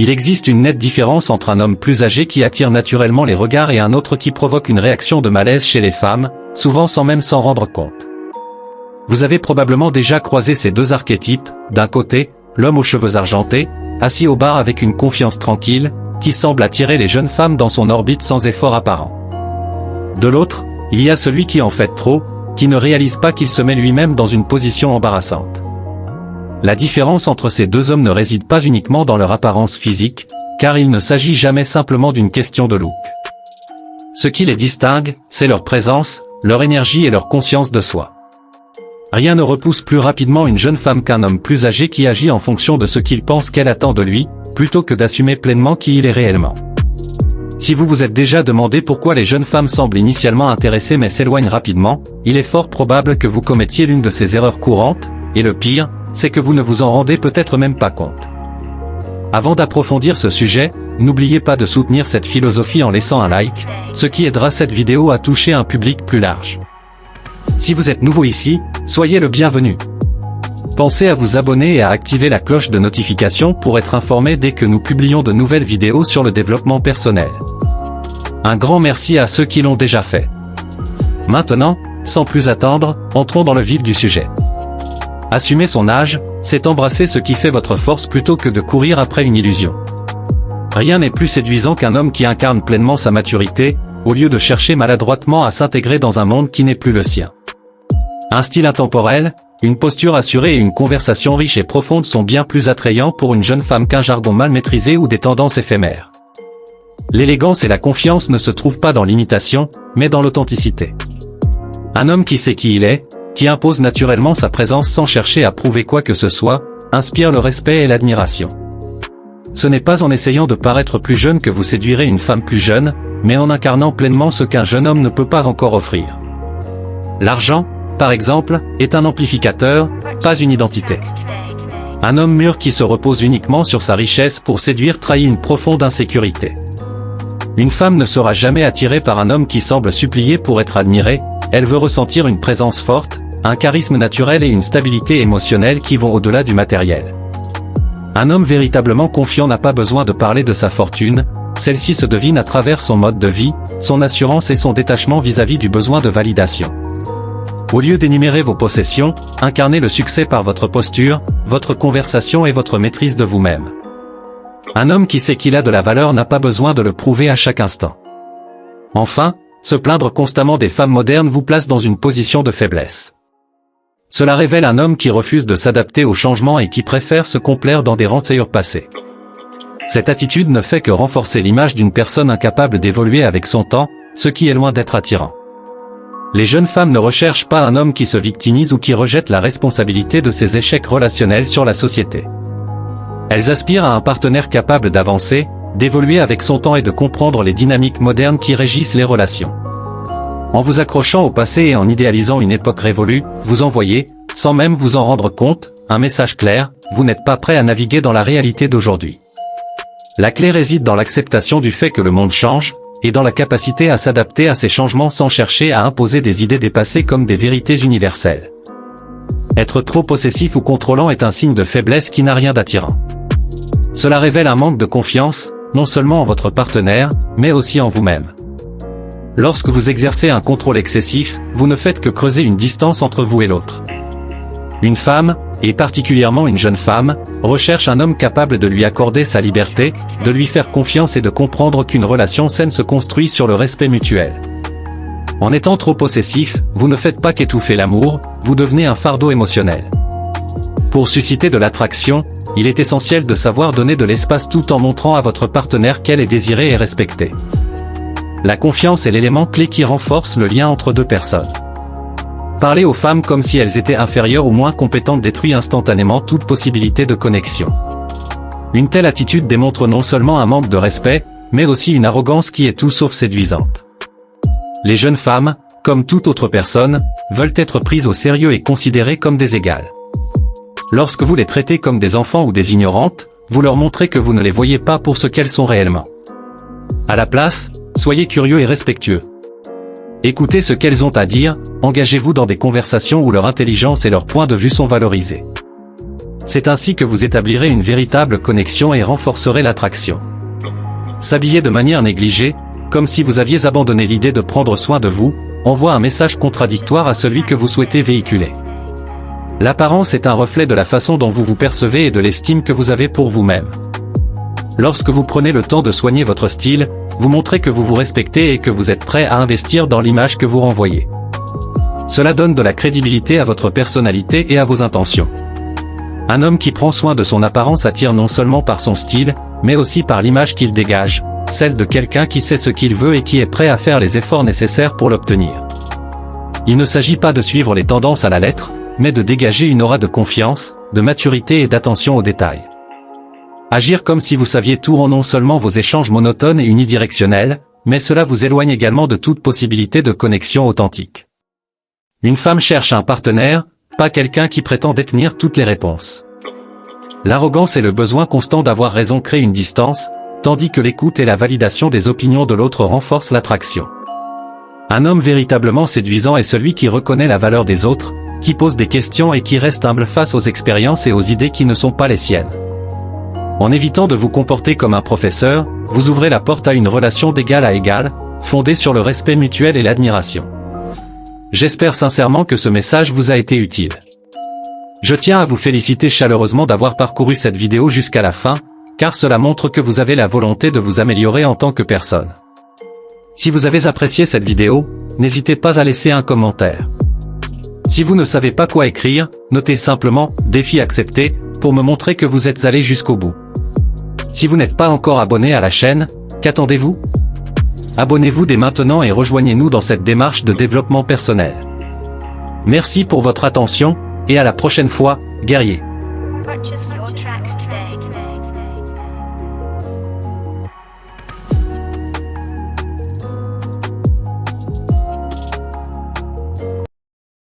Il existe une nette différence entre un homme plus âgé qui attire naturellement les regards et un autre qui provoque une réaction de malaise chez les femmes, souvent sans même s'en rendre compte. Vous avez probablement déjà croisé ces deux archétypes, d'un côté, l'homme aux cheveux argentés, assis au bar avec une confiance tranquille, qui semble attirer les jeunes femmes dans son orbite sans effort apparent. De l'autre, il y a celui qui en fait trop, qui ne réalise pas qu'il se met lui-même dans une position embarrassante. La différence entre ces deux hommes ne réside pas uniquement dans leur apparence physique, car il ne s'agit jamais simplement d'une question de look. Ce qui les distingue, c'est leur présence, leur énergie et leur conscience de soi. Rien ne repousse plus rapidement une jeune femme qu'un homme plus âgé qui agit en fonction de ce qu'il pense qu'elle attend de lui, plutôt que d'assumer pleinement qui il est réellement. Si vous vous êtes déjà demandé pourquoi les jeunes femmes semblent initialement intéressées mais s'éloignent rapidement, il est fort probable que vous commettiez l'une de ces erreurs courantes, et le pire, c'est que vous ne vous en rendez peut-être même pas compte. Avant d'approfondir ce sujet, n'oubliez pas de soutenir cette philosophie en laissant un like, ce qui aidera cette vidéo à toucher un public plus large. Si vous êtes nouveau ici, soyez le bienvenu. Pensez à vous abonner et à activer la cloche de notification pour être informé dès que nous publions de nouvelles vidéos sur le développement personnel. Un grand merci à ceux qui l'ont déjà fait. Maintenant, sans plus attendre, entrons dans le vif du sujet. Assumer son âge, c'est embrasser ce qui fait votre force plutôt que de courir après une illusion. Rien n'est plus séduisant qu'un homme qui incarne pleinement sa maturité, au lieu de chercher maladroitement à s'intégrer dans un monde qui n'est plus le sien. Un style intemporel, une posture assurée et une conversation riche et profonde sont bien plus attrayants pour une jeune femme qu'un jargon mal maîtrisé ou des tendances éphémères. L'élégance et la confiance ne se trouvent pas dans l'imitation, mais dans l'authenticité. Un homme qui sait qui il est, qui impose naturellement sa présence sans chercher à prouver quoi que ce soit, inspire le respect et l'admiration. Ce n'est pas en essayant de paraître plus jeune que vous séduirez une femme plus jeune, mais en incarnant pleinement ce qu'un jeune homme ne peut pas encore offrir. L'argent, par exemple, est un amplificateur, pas une identité. Un homme mûr qui se repose uniquement sur sa richesse pour séduire trahit une profonde insécurité. Une femme ne sera jamais attirée par un homme qui semble supplier pour être admiré, elle veut ressentir une présence forte, un charisme naturel et une stabilité émotionnelle qui vont au-delà du matériel. Un homme véritablement confiant n'a pas besoin de parler de sa fortune, celle-ci se devine à travers son mode de vie, son assurance et son détachement vis-à-vis du besoin de validation. Au lieu d'énumérer vos possessions, incarnez le succès par votre posture, votre conversation et votre maîtrise de vous-même. Un homme qui sait qu'il a de la valeur n'a pas besoin de le prouver à chaque instant. Enfin, se plaindre constamment des femmes modernes vous place dans une position de faiblesse. Cela révèle un homme qui refuse de s'adapter aux changements et qui préfère se complaire dans des rançonnures passées. Cette attitude ne fait que renforcer l'image d'une personne incapable d'évoluer avec son temps, ce qui est loin d'être attirant. Les jeunes femmes ne recherchent pas un homme qui se victimise ou qui rejette la responsabilité de ses échecs relationnels sur la société. Elles aspirent à un partenaire capable d'avancer, d'évoluer avec son temps et de comprendre les dynamiques modernes qui régissent les relations. En vous accrochant au passé et en idéalisant une époque révolue, vous envoyez, sans même vous en rendre compte, un message clair, vous n'êtes pas prêt à naviguer dans la réalité d'aujourd'hui. La clé réside dans l'acceptation du fait que le monde change, et dans la capacité à s'adapter à ces changements sans chercher à imposer des idées dépassées comme des vérités universelles. Être trop possessif ou contrôlant est un signe de faiblesse qui n'a rien d'attirant. Cela révèle un manque de confiance, non seulement en votre partenaire, mais aussi en vous-même. Lorsque vous exercez un contrôle excessif, vous ne faites que creuser une distance entre vous et l'autre. Une femme, et particulièrement une jeune femme, recherche un homme capable de lui accorder sa liberté, de lui faire confiance et de comprendre qu'une relation saine se construit sur le respect mutuel. En étant trop possessif, vous ne faites pas qu'étouffer l'amour, vous devenez un fardeau émotionnel. Pour susciter de l'attraction, il est essentiel de savoir donner de l'espace tout en montrant à votre partenaire qu'elle est désirée et respectée. La confiance est l'élément clé qui renforce le lien entre deux personnes. Parler aux femmes comme si elles étaient inférieures ou moins compétentes détruit instantanément toute possibilité de connexion. Une telle attitude démontre non seulement un manque de respect, mais aussi une arrogance qui est tout sauf séduisante. Les jeunes femmes, comme toute autre personne, veulent être prises au sérieux et considérées comme des égales. Lorsque vous les traitez comme des enfants ou des ignorantes, vous leur montrez que vous ne les voyez pas pour ce qu'elles sont réellement. À la place, soyez curieux et respectueux. Écoutez ce qu'elles ont à dire, engagez-vous dans des conversations où leur intelligence et leur point de vue sont valorisés. C'est ainsi que vous établirez une véritable connexion et renforcerez l'attraction. S'habiller de manière négligée, comme si vous aviez abandonné l'idée de prendre soin de vous, envoie un message contradictoire à celui que vous souhaitez véhiculer. L'apparence est un reflet de la façon dont vous vous percevez et de l'estime que vous avez pour vous-même. Lorsque vous prenez le temps de soigner votre style, vous montrez que vous vous respectez et que vous êtes prêt à investir dans l'image que vous renvoyez. Cela donne de la crédibilité à votre personnalité et à vos intentions. Un homme qui prend soin de son apparence attire non seulement par son style, mais aussi par l'image qu'il dégage, celle de quelqu'un qui sait ce qu'il veut et qui est prêt à faire les efforts nécessaires pour l'obtenir. Il ne s'agit pas de suivre les tendances à la lettre, mais de dégager une aura de confiance, de maturité et d'attention aux détails. Agir comme si vous saviez tout rend non seulement vos échanges monotones et unidirectionnels, mais cela vous éloigne également de toute possibilité de connexion authentique. Une femme cherche un partenaire, pas quelqu'un qui prétend détenir toutes les réponses. L'arrogance et le besoin constant d'avoir raison créent une distance, tandis que l'écoute et la validation des opinions de l'autre renforcent l'attraction. Un homme véritablement séduisant est celui qui reconnaît la valeur des autres, qui pose des questions et qui reste humble face aux expériences et aux idées qui ne sont pas les siennes. En évitant de vous comporter comme un professeur, vous ouvrez la porte à une relation d'égal à égal, fondée sur le respect mutuel et l'admiration. J'espère sincèrement que ce message vous a été utile. Je tiens à vous féliciter chaleureusement d'avoir parcouru cette vidéo jusqu'à la fin, car cela montre que vous avez la volonté de vous améliorer en tant que personne. Si vous avez apprécié cette vidéo, n'hésitez pas à laisser un commentaire. Si vous ne savez pas quoi écrire, notez simplement « défi accepté » pour me montrer que vous êtes allé jusqu'au bout. Si vous n'êtes pas encore abonné à la chaîne, qu'attendez-vous? Abonnez-vous dès maintenant et rejoignez-nous dans cette démarche de développement personnel. Merci pour votre attention, et à la prochaine fois, guerriers.